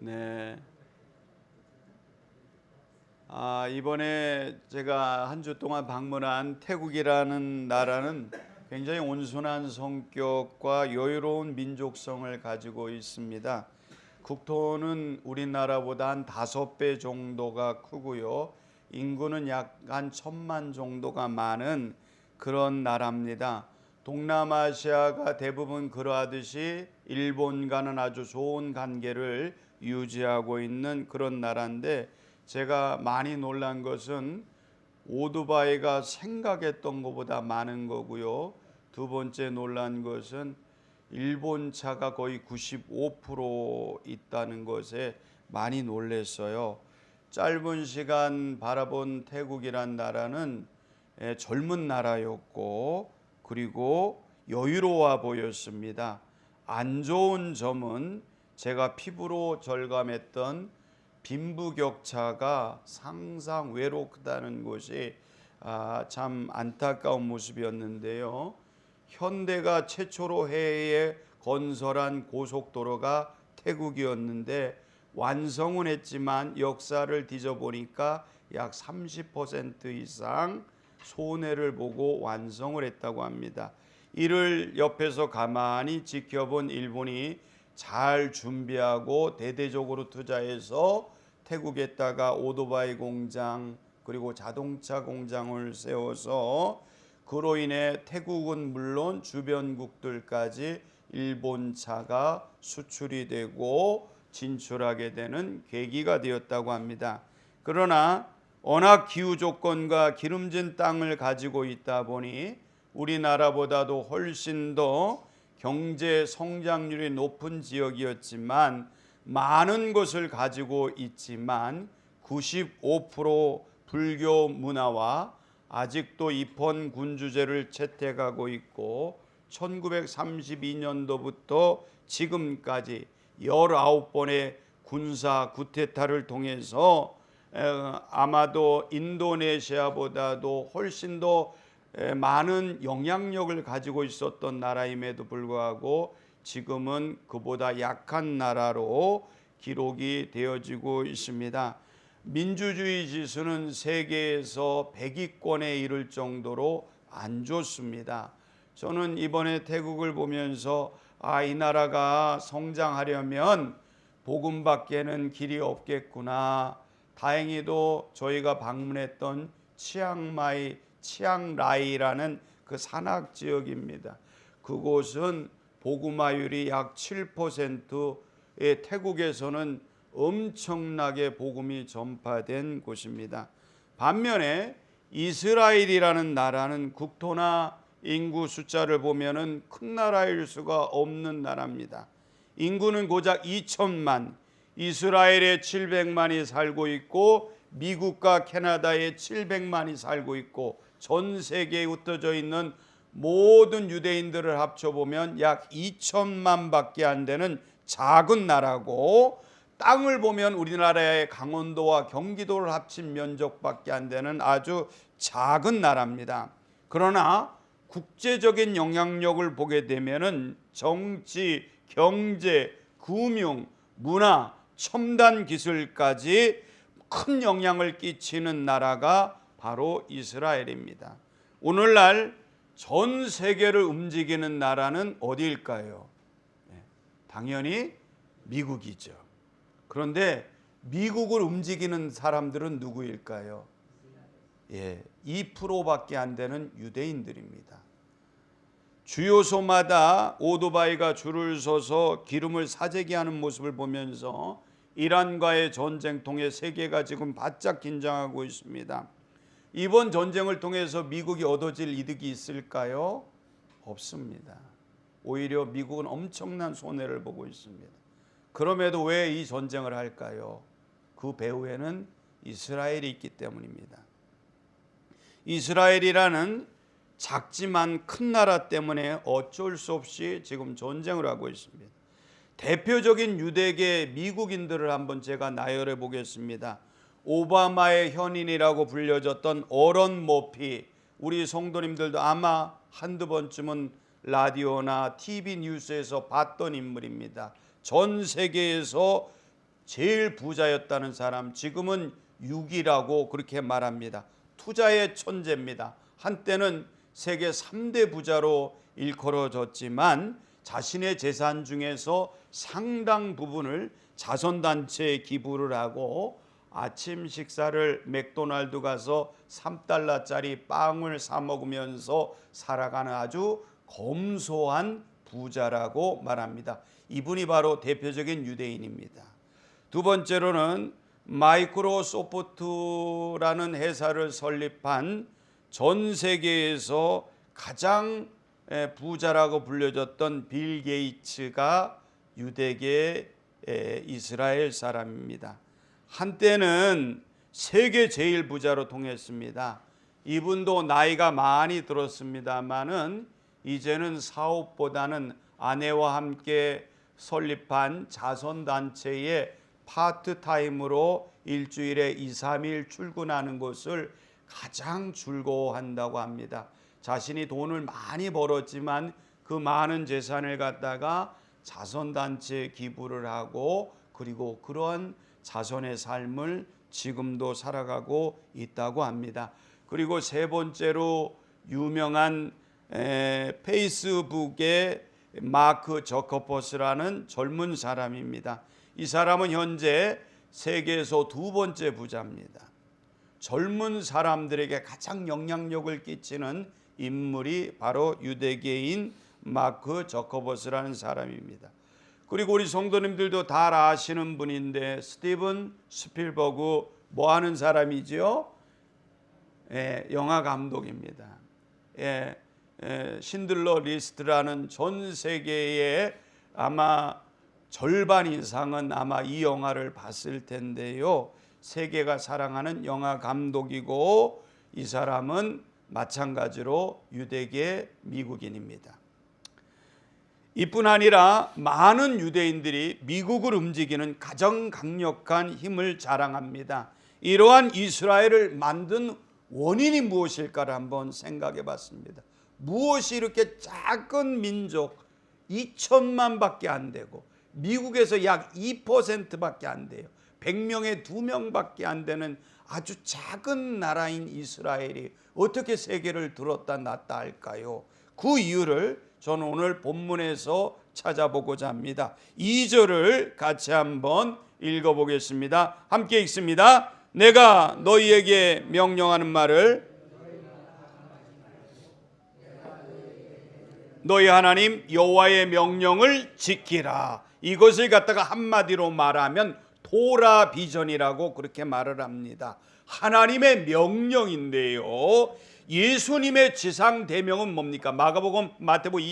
네. 이번에 제가 한 주 동안 방문한 태국이라는 나라는 굉장히 온순한 성격과 여유로운 민족성을 가지고 있습니다. 국토는 우리나라보다 한 5배 정도가 크고요. 인구는 약 한 1,000만 정도가 많은 그런 나라입니다. 동남아시아가 대부분 그러하듯이 일본과는 아주 좋은 관계를 유지하고 있는 그런 나라인데, 제가 많이 놀란 것은 오토바이가 생각했던 것보다 많은 거고요. 두 번째 놀란 것은 일본 차가 거의 95% 있다는 것에 많이 놀랐어요. 짧은 시간 바라본 태국이란 나라는 젊은 나라였고, 그리고 여유로워 보였습니다. 안 좋은 점은 제가 피부로 절감했던 빈부격차가 상상 외로 크다는 것이 참 안타까운 모습이었는데요. 현대가 최초로 해외에 건설한 고속도로가 태국이었는데, 완성은 했지만 역사를 뒤져보니까 약 30% 이상 손해를 보고 완성을 했다고 합니다. 이를 옆에서 가만히 지켜본 일본이 잘 준비하고 대대적으로 투자해서 태국에다가 오토바이 공장 그리고 자동차 공장을 세워서, 그로 인해 태국은 물론 주변국들까지 일본 차가 수출이 되고 진출하게 되는 계기가 되었다고 합니다. 그러나 워낙 기후 조건과 기름진 땅을 가지고 있다 보니 우리나라보다도 훨씬 더 경제 성장률이 높은 지역이었지만, 많은 것을 가지고 있지만 95% 불교 문화와 아직도 입헌 군주제를 채택하고 있고, 1932년도부터 지금까지 19번의 군사 쿠데타를 통해서 아마도 인도네시아보다도 훨씬 더 많은 영향력을 가지고 있었던 나라임에도 불구하고 지금은 그보다 약한 나라로 기록이 되어지고 있습니다. 민주주의 지수는 세계에서 100위권에 이를 정도로 안 좋습니다. 저는 이번에 태국을 보면서 이 나라가 성장하려면 복음밖에는 길이 없겠구나. 다행히도 저희가 방문했던 치앙라이라는 그 산악 지역입니다. 그곳은 복음화율이 약 7%의, 태국에서는 엄청나게 복음이 전파된 곳입니다. 반면에 이스라엘이라는 나라는 국토나 인구 숫자를 보면은 큰 나라일 수가 없는 나라입니다. 인구는 고작 2천만, 이스라엘에 700만이 살고 있고 미국과 캐나다에 700만이 살고 있고, 전 세계에 흩어져 있는 모든 유대인들을 합쳐보면 약 2천만 밖에 안 되는 작은 나라고, 땅을 보면 우리나라의 강원도와 경기도를 합친 면적밖에 안 되는 아주 작은 나라입니다. 그러나 국제적인 영향력을 보게 되면은 정치, 경제, 금융, 문화, 첨단 기술까지 큰 영향을 끼치는 나라가 바로 이스라엘입니다. 오늘날 전 세계를 움직이는 나라는 어디일까요? 당연히 미국이죠. 그런데 미국을 움직이는 사람들은 누구일까요? 2%밖에 안 되는 유대인들입니다. 주요소마다 오토바이가 줄을 서서 기름을 사재기 하는 모습을 보면서 이란과의 전쟁 통해 세계가 지금 바짝 긴장하고 있습니다. 이번 전쟁을 통해서 미국이 얻어질 이득이 있을까요? 없습니다. 오히려 미국은 엄청난 손해를 보고 있습니다. 그럼에도 왜 이 전쟁을 할까요? 그 배후에는 이스라엘이 있기 때문입니다. 이스라엘이라는 작지만 큰 나라 때문에 어쩔 수 없이 지금 전쟁을 하고 있습니다. 대표적인 유대계 미국인들을 한번 제가 나열해 보겠습니다. 오바마의 현인이라고 불려졌던 오런 머피, 우리 성도님들도 아마 한두 번쯤은 라디오나 TV 뉴스에서 봤던 인물입니다. 전 세계에서 제일 부자였다는 사람, 지금은 6위라고 그렇게 말합니다. 투자의 천재입니다. 한때는 세계 3대 부자로 일컬어졌지만 자신의 재산 중에서 상당 부분을 자선단체에 기부를 하고 아침 식사를 맥도날드 가서 3달러짜리 빵을 사 먹으면서 살아가는 아주 검소한 부자라고 말합니다. 이분이 바로 대표적인 유대인입니다. 두 번째로는 마이크로소프트라는 회사를 설립한 전 세계에서 가장 부자라고 불려졌던 빌 게이츠가 유대계 이스라엘 사람입니다. 한때는 세계 제일 부자로 통했습니다. 이분도 나이가 많이 들었습니다마는 이제는 사업보다는 아내와 함께 설립한 자선단체에 파트타임으로 일주일에 2, 3일 출근하는 것을 가장 즐거워한다고 합니다. 자신이 돈을 많이 벌었지만 그 많은 재산을 갖다가 자선단체에 기부를 하고 그리고 그러한 자선의 삶을 지금도 살아가고 있다고 합니다. 그리고 세 번째로 유명한 페이스북의 마크 저커버스라는 젊은 사람입니다. 이 사람은 현재 세계에서 두 번째 부자입니다. 젊은 사람들에게 가장 영향력을 끼치는 인물이 바로 유대계인 마크 저커버스라는 사람입니다. 그리고 우리 성도님들도 다 아시는 분인데 스티븐 스필버그 뭐 하는 사람이지요? 영화 감독입니다. 신들러 리스트라는 전 세계의 아마 절반 이상은 아마 이 영화를 봤을 텐데요. 세계가 사랑하는 영화 감독이고 이 사람은 마찬가지로 유대계 미국인입니다. 이뿐 아니라 많은 유대인들이 미국을 움직이는 가장 강력한 힘을 자랑합니다. 이러한 이스라엘을 만든 원인이 무엇일까를 한번 생각해 봤습니다. 무엇이 이렇게 작은 민족 2천만밖에 안 되고 미국에서 약 2%밖에 안 돼요. 100명에 2명밖에 안 되는 아주 작은 나라인 이스라엘이 어떻게 세계를 들었다 놨다 할까요? 그 이유를 저는 오늘 본문에서 찾아보고자 합니다. 2절을 같이 한번 읽어보겠습니다. 함께 읽습니다. 내가 너희에게 명령하는 말을 너희 하나님 여호와의 명령을 지키라. 이것을 갖다가 한마디로 말하면 토라 비전이라고 그렇게 말을 합니다. 하나님의 명령인데요. 예수님의 지상 대명은 뭡니까? 마가복음 마태복음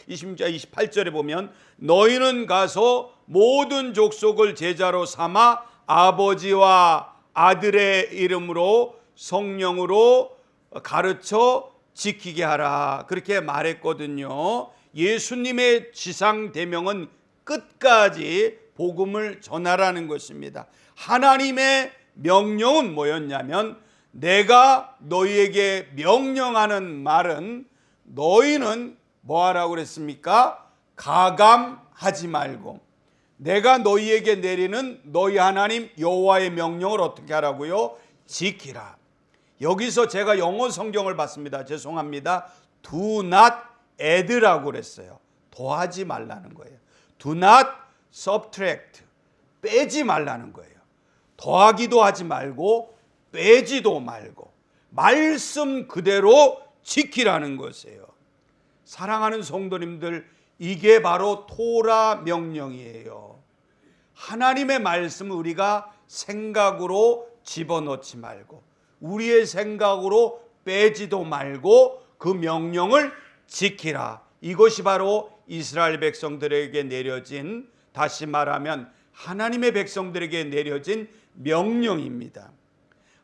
26장 28절에 보면 너희는 가서 모든 족속을 제자로 삼아 아버지와 아들의 이름으로 성령으로 가르쳐 지키게 하라. 그렇게 말했거든요. 예수님의 지상 대명은 끝까지 복음을 전하라는 것입니다. 하나님의 명령은 뭐였냐면 내가 너희에게 명령하는 말은 너희는 뭐하라고 그랬습니까? 가감하지 말고 내가 너희에게 내리는 너희 하나님 여호와의 명령을 어떻게 하라고요? 지키라. 여기서 제가 영어 성경을 봤습니다. 죄송합니다. Do not add라고 그랬어요. 더하지 말라는 거예요. Do not subtract. 빼지 말라는 거예요. 더하기도 하지 말고 빼지도 말고 말씀 그대로 지키라는 것이에요. 사랑하는 성도님들, 이게 바로 토라 명령이에요. 하나님의 말씀을 우리가 생각으로 집어넣지 말고 우리의 생각으로 빼지도 말고 그 명령을 지키라. 이것이 바로 이스라엘 백성들에게 내려진, 다시 말하면 하나님의 백성들에게 내려진 명령입니다.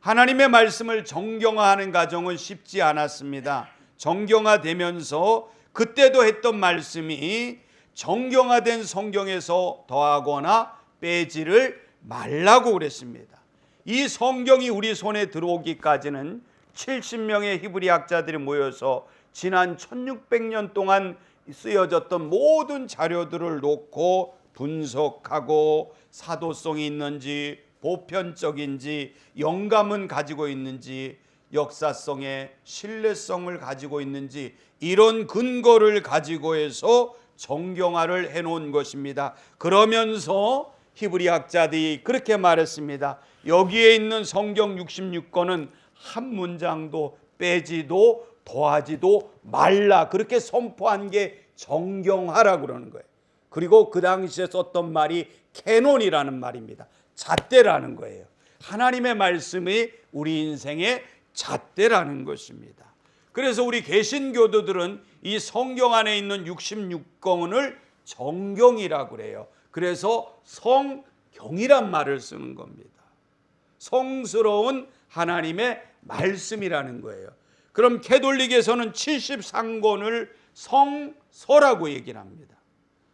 하나님의 말씀을 정경화하는 과정은 쉽지 않았습니다. 정경화되면서 그때도 했던 말씀이 정경화된 성경에서 더하거나 빼지를 말라고 그랬습니다. 이 성경이 우리 손에 들어오기까지는 70명의 히브리 학자들이 모여서 지난 1600년 동안 쓰여졌던 모든 자료들을 놓고 분석하고 사도성이 있는지, 보편적인지, 영감은 가지고 있는지, 역사성의 신뢰성을 가지고 있는지, 이런 근거를 가지고 해서 정경화를 해놓은 것입니다. 그러면서 히브리 학자들이 그렇게 말했습니다. 여기에 있는 성경 66권은 한 문장도 빼지도 더하지도 말라, 그렇게 선포한 게 정경화라고 그러는 거예요. 그리고 그 당시에 썼던 말이 캐논이라는 말입니다. 잣대라는 거예요. 하나님의 말씀이 우리 인생의 잣대라는 것입니다. 그래서 우리 개신교도들은 이 성경 안에 있는 66권을 정경이라고 그래요. 그래서 성경이란 말을 쓰는 겁니다. 성스러운 하나님의 말씀이라는 거예요. 그럼 캐톨릭에서는 73권을 성서라고 얘기를 합니다.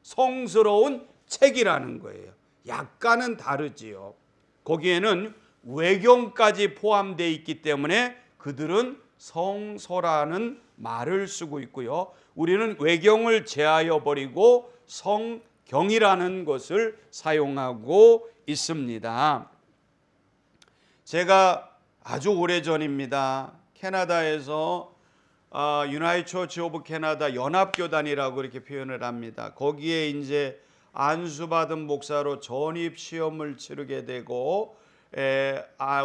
성스러운 책이라는 거예요. 약간은 다르지요. 거기에는 외경까지 포함되어 있기 때문에 그들은 성서라는 말을 쓰고 있고요. 우리는 외경을 제하여 버리고 성경이라는 것을 사용하고 있습니다. 제가 아주 오래전입니다. 캐나다에서 유나이티드 처치 오브 캐나다 연합교단이라고 이렇게 표현을 합니다. 거기에 이제 안수받은 목사로 전입 시험을 치르게 되고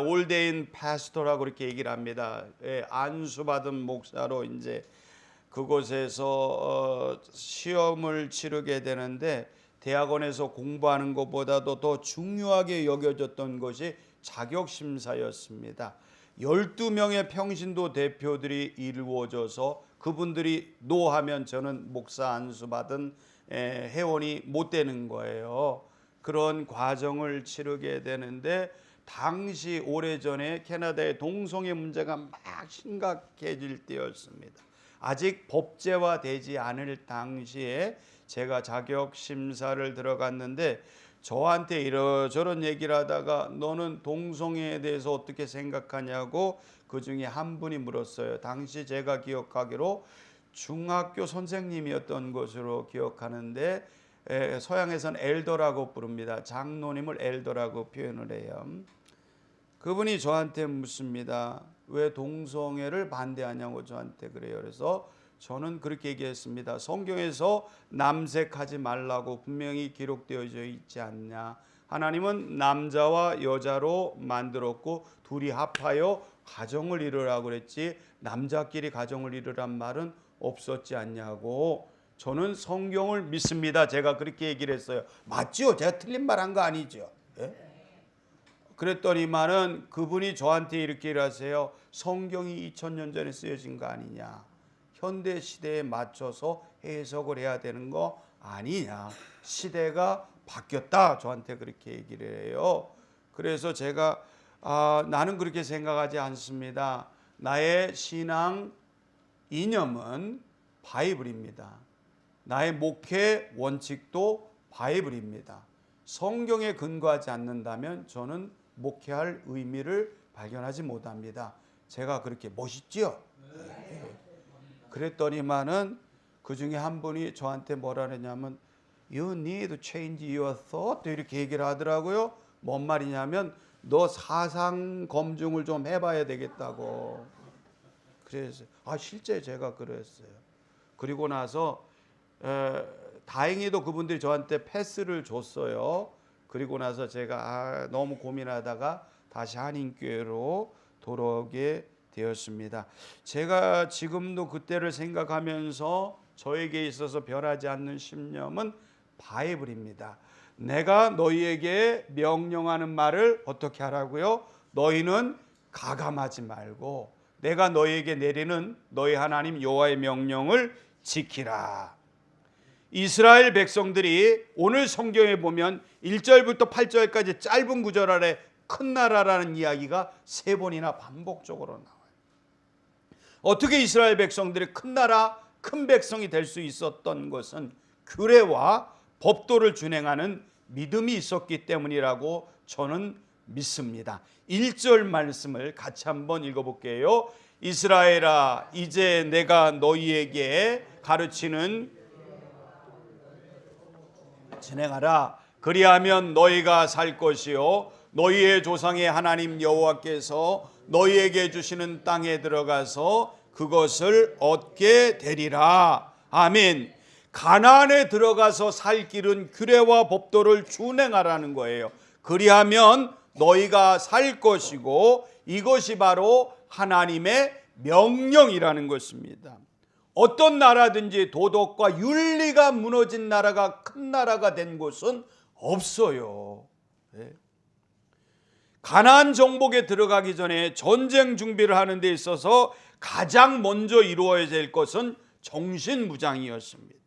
올데인 파스토라고 이렇게 얘기를 합니다. 안수받은 목사로 이제 그곳에서 시험을 치르게 되는데, 대학원에서 공부하는 것보다도 더 중요하게 여겨졌던 것이 자격심사였습니다. 12명의 평신도 대표들이 이루어져서 그분들이 노하면 저는 목사 안수받은 회원이 못 되는 거예요. 그런 과정을 치르게 되는데, 당시 오래전에 캐나다의 동성애 문제가 막 심각해질 때였습니다. 아직 법제화되지 않을 당시에 제가 자격심사를 들어갔는데, 저한테 이러저런 얘기를 하다가 너는 동성애에 대해서 어떻게 생각하냐고 그 중에 한 분이 물었어요. 당시 제가 기억하기로 중학교 선생님이었던 것으로 기억하는데, 서양에서는 엘더라고 부릅니다. 장로님을 엘더라고 표현을 해요. 그분이 저한테 묻습니다. 왜 동성애를 반대하냐고 저한테 그래요. 그래서 저는 그렇게 얘기했습니다. 성경에서 남색하지 말라고 분명히 기록되어 있지 않냐. 하나님은 남자와 여자로 만들었고 둘이 합하여 가정을 이루라고 그랬지, 남자끼리 가정을 이루란 말은 없었지 않냐고. 저는 성경을 믿습니다. 제가 그렇게 얘기를 했어요. 맞죠? 제가 틀린 말 한 거 아니죠? 예? 그랬더니만은 그분이 저한테 이렇게 하세요. 성경이 2000년 전에 쓰여진 거 아니냐. 현대 시대에 맞춰서 해석을 해야 되는 거 아니냐. 시대가 바뀌었다. 저한테 그렇게 얘기를 해요. 그래서 제가 나는 그렇게 생각하지 않습니다. 나의 신앙 이념은 바이블입니다. 나의 목회 원칙도 바이블입니다. 성경에 근거하지 않는다면 저는 목회할 의미를 발견하지 못합니다. 제가 그렇게 멋있지요? 네. 그랬더니만은 그 중에 한 분이 저한테 뭐라 그랬냐면 You need to change your thought 이렇게 얘기를 하더라고요. 뭔 말이냐면 너 사상 검증을 좀 해봐야 되겠다고. 그래서 실제 제가 그랬어요. 그리고 나서 다행히도 그분들이 저한테 패스를 줬어요. 그리고 나서 제가 너무 고민하다가 다시 한인교회로 돌아오게 되었습니다. 제가 지금도 그때를 생각하면서 저에게 있어서 변하지 않는 신념은 바이블입니다. 내가 너희에게 명령하는 말을 어떻게 하라고요? 너희는 가감하지 말고 내가 너희에게 내리는 너희 하나님 여호와의 명령을 지키라. 이스라엘 백성들이 오늘 성경에 보면 1절부터 8절까지 짧은 구절 아래 큰 나라라는 이야기가 3번이나 반복적으로 나와요. 어떻게 이스라엘 백성들이 큰 나라, 큰 백성이 될 수 있었던 것은 규례와 법도를 준행하는 믿음이 있었기 때문이라고 저는 믿습니다. 1절 말씀을 같이 한번 읽어볼게요. 이스라엘아, 이제 내가 너희에게 가르치는 진행하라. 그리하면 너희가 살 것이요 너희의 조상의 하나님 여호와께서 너희에게 주시는 땅에 들어가서 그것을 얻게 되리라. 아멘. 가나안에 들어가서 살 길은 규례와 법도를 준행하라는 거예요. 그리하면 너희가 살 것이고 이것이 바로 하나님의 명령이라는 것입니다. 어떤 나라든지 도덕과 윤리가 무너진 나라가 큰 나라가 된 곳은 없어요. 가나안 정복에 들어가기 전에 전쟁 준비를 하는 데 있어서 가장 먼저 이루어야 될 것은 정신무장이었습니다.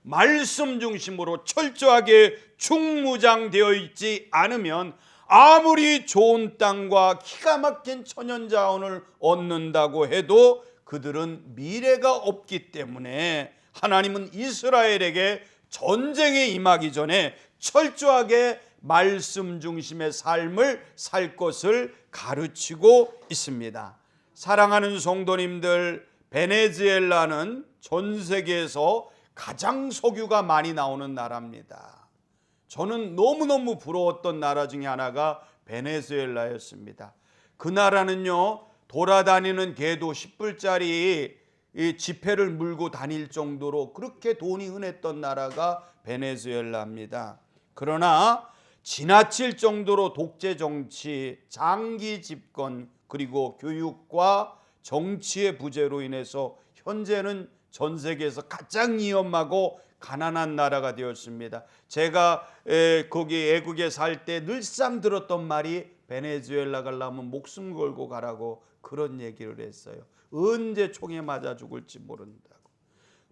말씀 중심으로 철저하게 중무장되어 있지 않으면 아무리 좋은 땅과 기가 막힌 천연자원을 얻는다고 해도 그들은 미래가 없기 때문에 하나님은 이스라엘에게 전쟁에 임하기 전에 철저하게 말씀 중심의 삶을 살 것을 가르치고 있습니다. 사랑하는 성도님들, 베네수엘라는 전 세계에서 가장 석유가 많이 나오는 나라입니다. 저는 너무너무 부러웠던 나라 중에 하나가 베네수엘라였습니다. 그 나라는요, 돌아다니는 개도 10불짜리 지폐를 물고 다닐 정도로 그렇게 돈이 흔했던 나라가 베네수엘라입니다. 그러나 지나칠 정도로 독재 정치, 장기 집권, 그리고 교육과 정치의 부재로 인해서 현재는 전 세계에서 가장 위험하고 가난한 나라가 되었습니다. 제가 거기 애국에 살 때 늘상 들었던 말이 베네수엘라 가려면 목숨 걸고 가라고 그런 얘기를 했어요. 언제 총에 맞아 죽을지 모른다고.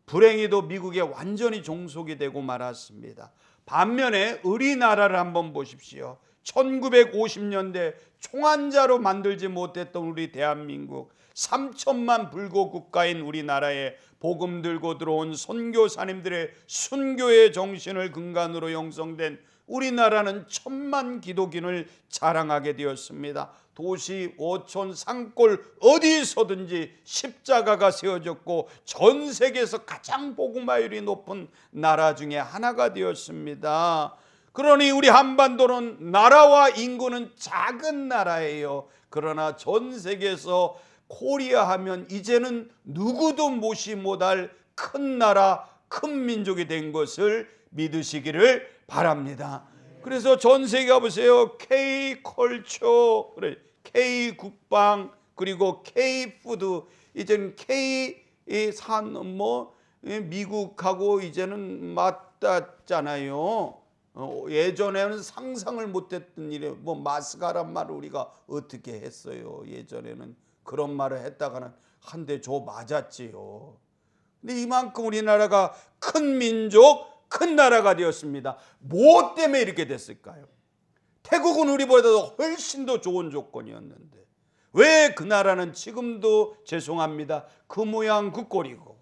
불행히도 미국에 완전히 종속이 되고 말았습니다. 반면에 우리나라를 한번 보십시오. 1950년대 총한자로 만들지 못했던 우리 대한민국, 3천만 불교 국가인 우리나라에 복음 들고 들어온 선교사님들의 순교의 정신을 근간으로 형성된 우리나라는 1,000만 기독인을 자랑하게 되었습니다. 도시, 어촌, 산골 어디서든지 십자가가 세워졌고 전 세계에서 가장 복음화율이 높은 나라 중에 하나가 되었습니다. 그러니 우리 한반도는 나라와 인구는 작은 나라예요. 그러나 전 세계에서 코리아 하면 이제는 누구도 무시 못할 큰 나라, 큰 민족이 된 것을 믿으시기를 바랍니다. 그래서 전 세계 보세요. K-컬처, 그래, K-국방, 그리고 K-푸드, 이제는 K-산, 미국하고 이제는 맞닿잖아요. 예전에는 상상을 못했던 일에 마스카란 말을 우리가 어떻게 했어요. 예전에는 그런 말을 했다가는 한 대 줘 맞았지요. 근데 이만큼 우리나라가 큰 민족, 큰 나라가 되었습니다. 무엇 때문에 이렇게 됐을까요? 태국은 우리보다도 훨씬 더 좋은 조건이었는데 왜 그 나라는 지금도 죄송합니다. 그 모양 그 꼴이고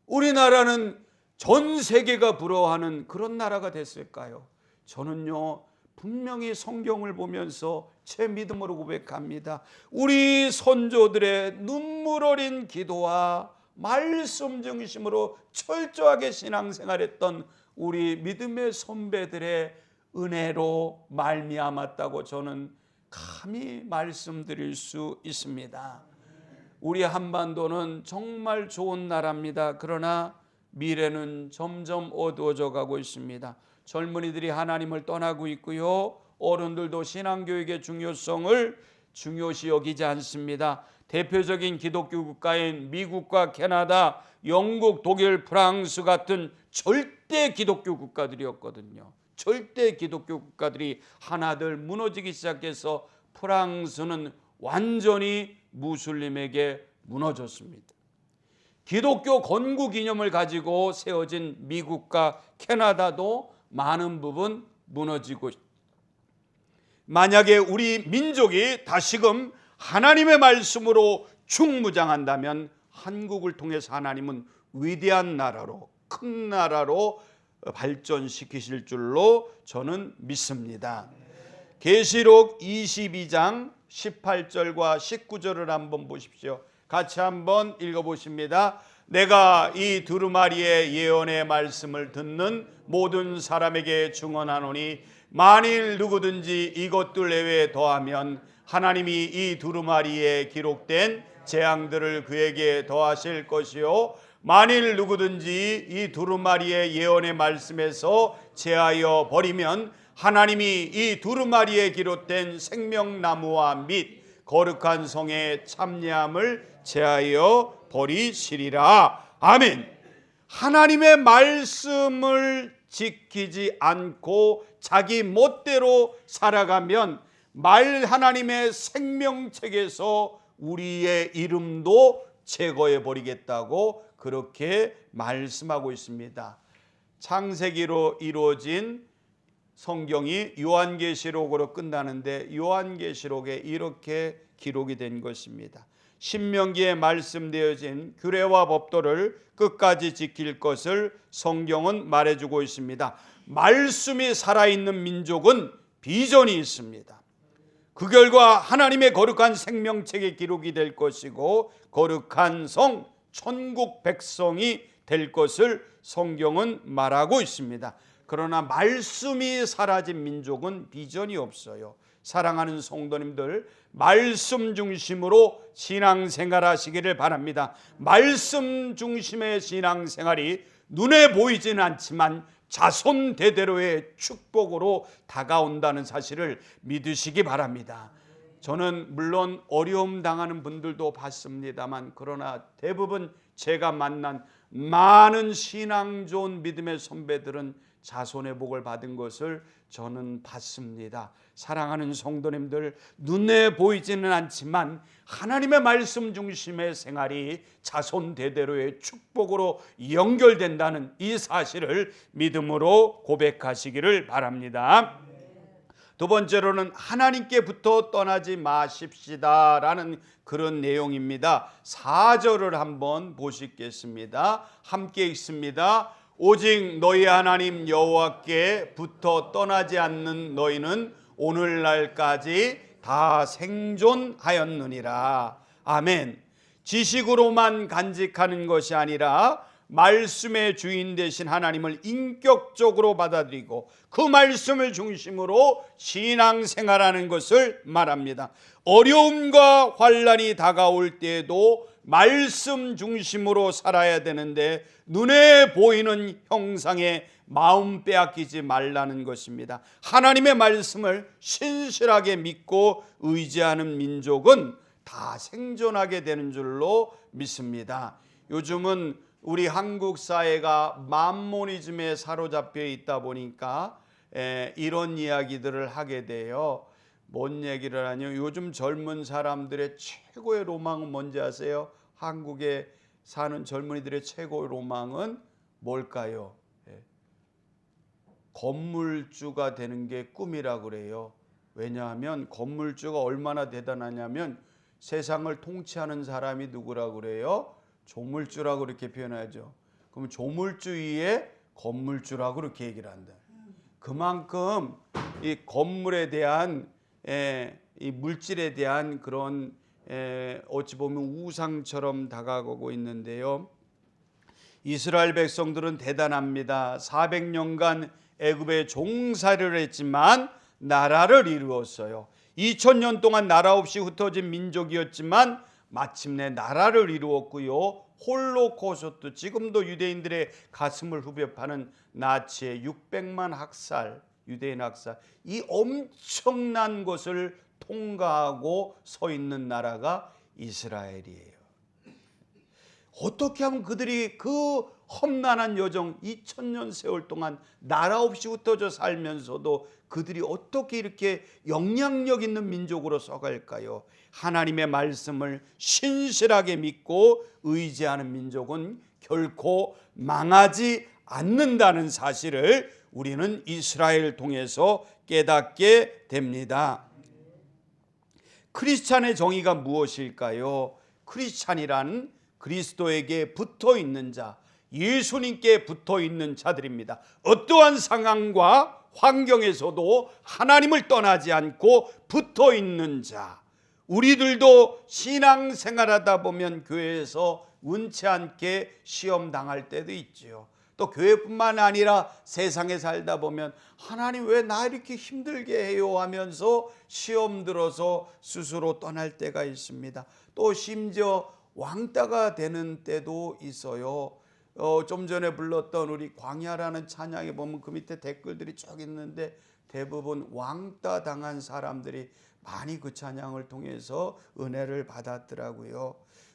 우리나라는 전 세계가 부러워하는 그런 나라가 됐을까요? 저는요, 분명히 성경을 보면서 제 믿음으로 고백합니다. 우리 선조들의 눈물 어린 기도와 말씀 중심으로 철저하게 신앙생활했던 우리 믿음의 선배들의 은혜로 말미암았다고 저는 감히 말씀드릴 수 있습니다. 우리 한반도는 정말 좋은 나라입니다. 그러나 미래는 점점 어두워져 가고 있습니다. 젊은이들이 하나님을 떠나고 있고요. 어른들도 신앙교육의 중요성을 중요시 여기지 않습니다. 대표적인 기독교 국가인 미국과 캐나다, 영국, 독일, 프랑스 같은 절대 기독교 국가들이었거든요. 절대 기독교 국가들이 하나둘 무너지기 시작해서 프랑스는 완전히 무슬림에게 무너졌습니다. 기독교 건국 이념을 가지고 세워진 미국과 캐나다도 많은 부분 무너지고 있습니다. 만약에 우리 민족이 다시금 하나님의 말씀으로 중무장한다면 한국을 통해서 하나님은 위대한 나라로, 큰 나라로 발전시키실 줄로 저는 믿습니다. 계시록 22장 18절과 19절을 한번 보십시오. 같이 한번 읽어보십니다. 내가 이 두루마리의 예언의 말씀을 듣는 모든 사람에게 증언하노니 만일 누구든지 이것들 외에 더하면 하나님이 이 두루마리에 기록된 재앙들을 그에게 더하실 것이요 만일 누구든지 이 두루마리의 예언의 말씀에서 제하여 버리면 하나님이 이 두루마리에 기록된 생명나무와 및 거룩한 성의 참여함을 제하여 버리시리라. 아멘. 하나님의 말씀을 지키지 않고 자기 멋대로 살아가면 하나님의 생명책에서 우리의 이름도 제거해 버리겠다고 그렇게 말씀하고 있습니다. 창세기로 이루어진 성경이 요한계시록으로 끝나는데 요한계시록에 이렇게 기록이 된 것입니다. 신명기에 말씀되어진 규례와 법도를 끝까지 지킬 것을 성경은 말해주고 있습니다. 말씀이 살아있는 민족은 비전이 있습니다. 그 결과 하나님의 거룩한 생명책에 기록이 될 것이고 거룩한 성, 천국 백성이 될 것을 성경은 말하고 있습니다. 그러나 말씀이 사라진 민족은 비전이 없어요. 사랑하는 성도님들, 말씀 중심으로 신앙생활 하시기를 바랍니다. 말씀 중심의 신앙생활이 눈에 보이지는 않지만 자손 대대로의 축복으로 다가온다는 사실을 믿으시기 바랍니다. 저는 물론 어려움 당하는 분들도 봤습니다만 그러나 대부분 제가 만난 많은 신앙 좋은 믿음의 선배들은 자손의 복을 받은 것을 저는 봤습니다. 사랑하는 성도님들, 눈에 보이지는 않지만 하나님의 말씀 중심의 생활이 자손 대대로의 축복으로 연결된다는 이 사실을 믿음으로 고백하시기를 바랍니다. 두 번째로는 하나님께부터 떠나지 마십시다라는 그런 내용입니다. 4절을 한번 보시겠습니다. 함께 읽습니다. 오직 너희 하나님 여호와께 붙어 떠나지 않는 너희는 오늘날까지 다 생존하였느니라. 아멘. 지식으로만 간직하는 것이 아니라 말씀의 주인 되신 하나님을 인격적으로 받아들이고 그 말씀을 중심으로 신앙생활하는 것을 말합니다. 어려움과 환난이 다가올 때에도 말씀 중심으로 살아야 되는데 눈에 보이는 형상에 마음 빼앗기지 말라는 것입니다. 하나님의 말씀을 신실하게 믿고 의지하는 민족은 다 생존하게 되는 줄로 믿습니다. 요즘은 우리 한국 사회가 만모니즘에 사로잡혀 있다 보니까 이런 이야기들을 하게 돼요. 뭔 얘기를 하냐? 요즘 젊은 사람들의 최고의 로망은 뭔지 아세요? 한국에 사는 젊은이들의 최고의 로망은 뭘까요? 건물주가 되는 게 꿈이라고 그래요. 왜냐하면 건물주가 얼마나 대단하냐면 세상을 통치하는 사람이 누구라고 그래요? 조물주라고 이렇게 표현하죠. 그럼 조물주 위에 건물주라고 이렇게 얘기를 한다. 그만큼 이 건물에 대한 이 물질에 대한 그런 어찌 보면 우상처럼 다가가고 있는데요. 이스라엘 백성들은 대단합니다. 400년간 애굽에 종살이를 했지만 나라를 이루었어요. 2000년 동안 나라 없이 흩어진 민족이었지만 마침내 나라를 이루었고요. 홀로코스트, 지금도 유대인들의 가슴을 후벼 파는 나치의 600만 학살, 유대인 학살, 이 엄청난 것을 통과하고 서 있는 나라가 이스라엘이에요. 어떻게 하면 그들이 그 험난한 여정 2000년 세월 동안 나라 없이 흩어져 살면서도 그들이 어떻게 이렇게 영향력 있는 민족으로 서갈까요? 하나님의 말씀을 신실하게 믿고 의지하는 민족은 결코 망하지 않는다는 사실을 우리는 이스라엘을 통해서 깨닫게 됩니다. 크리스찬의 정의가 무엇일까요? 크리스찬이란 그리스도에게 붙어 있는 자, 예수님께 붙어 있는 자들입니다. 어떠한 상황과 환경에서도 하나님을 떠나지 않고 붙어 있는 자. 우리들도 신앙생활하다 보면 교회에서 은치 않게 시험 당할 때도 있지요. 또 교회뿐만 아니라 세상에 살다 보면 하나님 왜 나 이렇게 힘들게 해요 하면서 시험 들어서 스스로 떠날 때가 있습니다. 또 심지어 왕따가 되는 때도 있어요. 좀 전에 불렀던 우리 광야라는 찬양에 보면 그 밑에 댓글들이 쭉 있는데 대부분 왕따 당한 사람들이 많이 그 찬양을 통해서 은혜를 받았더라고요.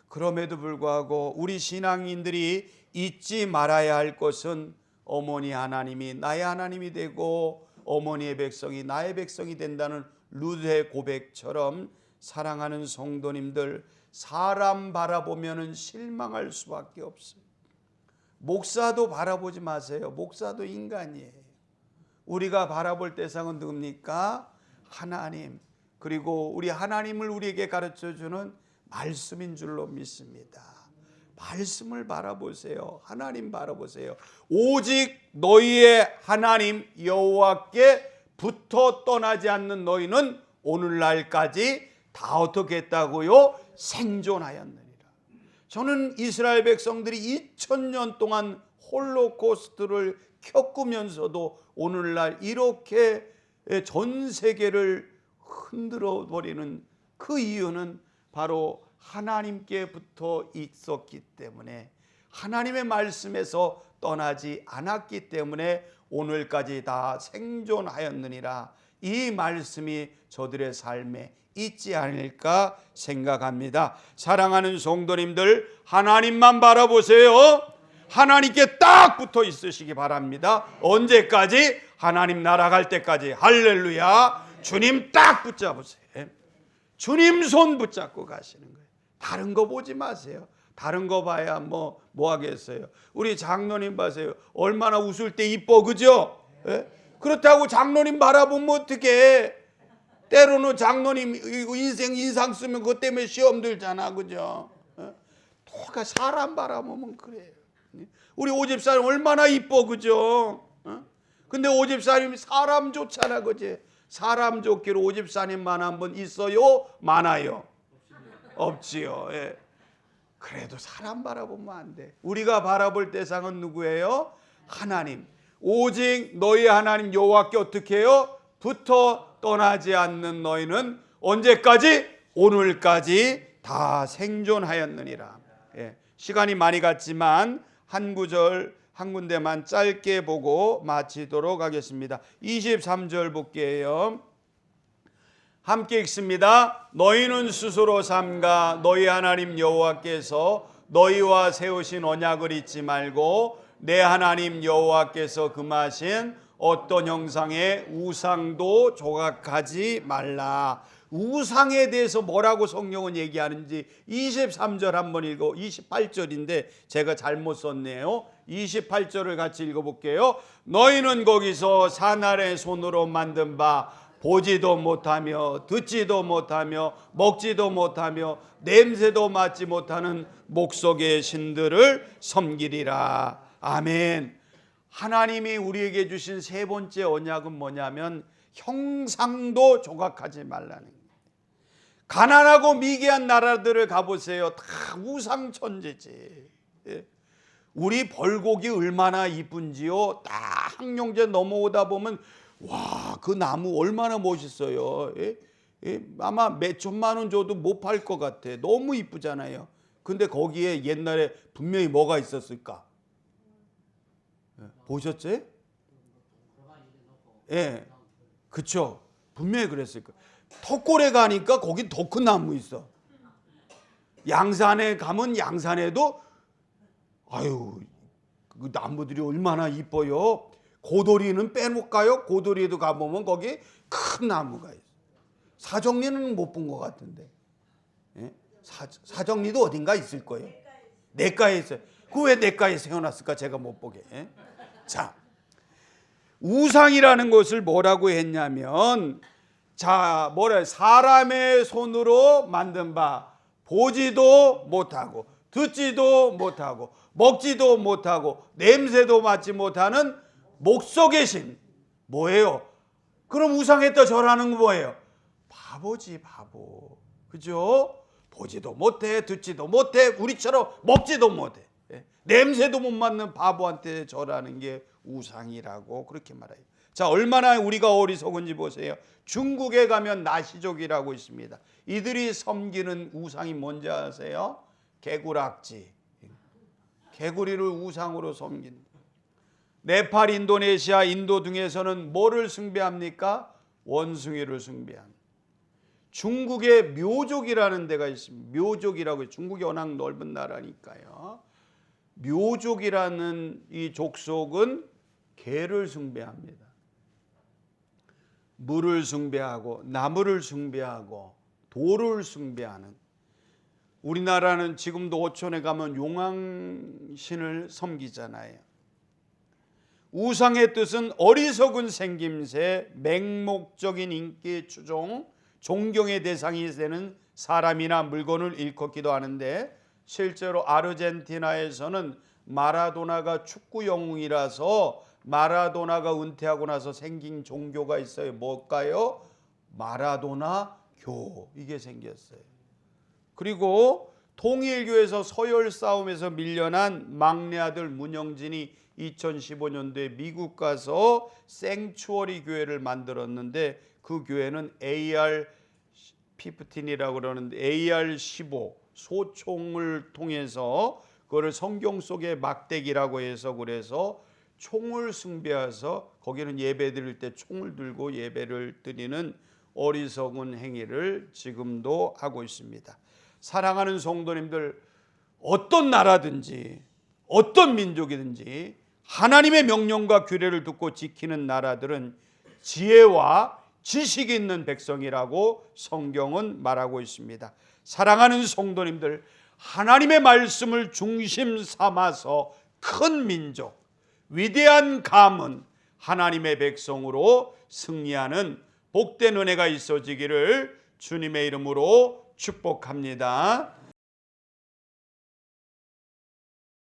그럼에도 불구하고 우리 신앙인들이 잊지 말아야 할 것은 어머니 하나님이 나의 하나님이 되고 어머니의 백성이 나의 백성이 된다는 루드의 고백처럼 사랑하는 성도님들, 사람 바라보면 실망할 수밖에 없어요. 목사도 바라보지 마세요. 목사도 인간이에요. 우리가 바라볼 대상은 누굽니까? 하나님. 그리고 우리 하나님을 우리에게 가르쳐주는 말씀인 줄로 믿습니다. 말씀을 바라보세요. 하나님 바라보세요. 오직 너희의 하나님 여호와께 붙어 떠나지 않는 너희는 오늘날까지 다 어떻게 했다고요? 생존하였느니라. 저는 이스라엘 백성들이 2000년 동안 홀로코스트를 겪으면서도 오늘날 이렇게 전 세계를 흔들어 버리는 그 이유는 바로 하나님께 붙어 있었기 때문에, 하나님의 말씀에서 떠나지 않았기 때문에 오늘까지 다 생존하였느니라. 이 말씀이 저들의 삶에 있지 않을까 생각합니다. 사랑하는 성도님들, 하나님만 바라보세요. 하나님께 딱 붙어 있으시기 바랍니다. 언제까지? 하나님 나라 갈 때까지. 할렐루야. 주님 딱 붙잡으세요. 주님 손 붙잡고 가시는 거예요. 다른 거 보지 마세요. 다른 거 봐야 뭐 하겠어요. 우리 장로님 봐세요. 얼마나 웃을 때 이뻐, 그죠? 예? 그렇다고 장로님 바라보면 어떡해. 때로는 장로님 인상 쓰면 그것 때문에 시험 들잖아, 그죠? 누가 사람 바라보면 그래요. 우리 오집사님 얼마나 이뻐, 그죠? 근데 오집사님이 사람 좋잖아, 그지? 사람 좋기로 오집사님만 한번 있어요? 많아요? 없지요. 예. 그래도 사람 바라보면 안 돼. 우리가 바라볼 대상은 누구예요? 하나님. 오직 너희 하나님 여호와께 어떻게 해요? 붙어 떠나지 않는 너희는 언제까지? 오늘까지 다 생존하였느니라. 예. 시간이 많이 갔지만 한 구절 한 군데만 짧게 보고 마치도록 하겠습니다. 23절 볼게요. 함께 읽습니다. 너희는 스스로 삼가 너희 하나님 여호와께서 너희와 세우신 언약을 잊지 말고 내 하나님 여호와께서 금하신 어떤 형상의 우상도 조각하지 말라. 우상에 대해서 뭐라고 성경은 얘기하는지 23절 한번 읽어. 28절인데 제가 잘못 썼네요. 28절을 같이 읽어볼게요. 너희는 거기서 사날의 손으로 만든 바 보지도 못하며 듣지도 못하며 먹지도 못하며 냄새도 맡지 못하는 목석의 신들을 섬기리라. 아멘. 하나님이 우리에게 주신 세 번째 언약은 뭐냐면 형상도 조각하지 말라는 거예요. 가난하고 미개한 나라들을 가보세요. 다 우상 천지지. 우리 벌곡이 얼마나 이쁜지요. 딱 항용제 넘어오다 보면 와, 그 나무 얼마나 멋있어요. 아마 몇 천만 원 줘도 못 팔 것 같아. 너무 이쁘잖아요. 근데 거기에 옛날에 분명히 뭐가 있었을까? 보셨지? 예, 그쵸. 분명히 그랬을 거예요. 턱골에 가니까 거기 더 큰 나무 있어. 양산에 가면 양산에도 아유, 그 나무들이 얼마나 이뻐요. 고도리는 빼놓을까요? 고도리에도 가보면 거기 큰 나무가 있어. 사정리는 못 본 것 같은데. 예? 사정리도 어딘가 있을 거예요. 내과에 있어요. 그 왜 내과에 세워놨을까? 제가 못 보게. 예? 자, 우상이라는 것을 뭐라고 했냐면, 자, 뭐래? 사람의 손으로 만든 바 보지도 못하고 듣지도 못하고 먹지도 못하고 냄새도 맡지 못하는 목석의 신. 뭐예요? 그럼 우상에다 절하는 거 뭐예요? 바보지, 바보. 그죠? 보지도 못해, 듣지도 못해, 우리처럼 먹지도 못해, 냄새도 못 맡는 바보한테 절하는 게 우상이라고 그렇게 말해요. 자, 얼마나 우리가 어리석은지 보세요. 중국에 가면 나시족이라고 있습니다. 이들이 섬기는 우상이 뭔지 아세요? 개구락지. 개구리를 우상으로 섬긴다. 네팔, 인도네시아, 인도 등에서는 뭐를 숭배합니까? 원숭이를 숭배합니다. 중국에 묘족이라는 데가 있습니다. 묘족이라고, 중국이 워낙 넓은 나라니까요. 묘족이라는 이 족속은 개를 숭배합니다. 물을 숭배하고 나무를 숭배하고 돌을 숭배하는, 우리나라는 지금도 어촌에 가면 용왕신을 섬기잖아요. 우상의 뜻은 어리석은 생김새, 맹목적인 인기 추종, 존경의 대상이 되는 사람이나 물건을 일컫기도 하는데, 실제로 아르헨티나에서는 마라도나가 축구 영웅이라서 마라도나가 은퇴하고 나서 생긴 종교가 있어요. 뭘까요? 마라도나 교, 이게 생겼어요. 그리고 통일교에서 서열 싸움에서 밀려난 막내 아들 문영진이 2015년도에 미국 가서 생추어리 교회를 만들었는데, 그 교회는 AR-15이라고 그러는데 AR-15 소총을 통해서 그거를 성경 속의 막대기라고 해서, 그래서 총을 숭배해서 거기는 예배 드릴 때 총을 들고 예배를 드리는 어리석은 행위를 지금도 하고 있습니다. 사랑하는 성도님들, 어떤 나라든지 어떤 민족이든지 하나님의 명령과 규례를 듣고 지키는 나라들은 지혜와 지식이 있는 백성이라고 성경은 말하고 있습니다. 사랑하는 성도님들, 하나님의 말씀을 중심 삼아서 큰 민족, 위대한 가문, 하나님의 백성으로 승리하는 복된 은혜가 있어지기를 주님의 이름으로 축복합니다.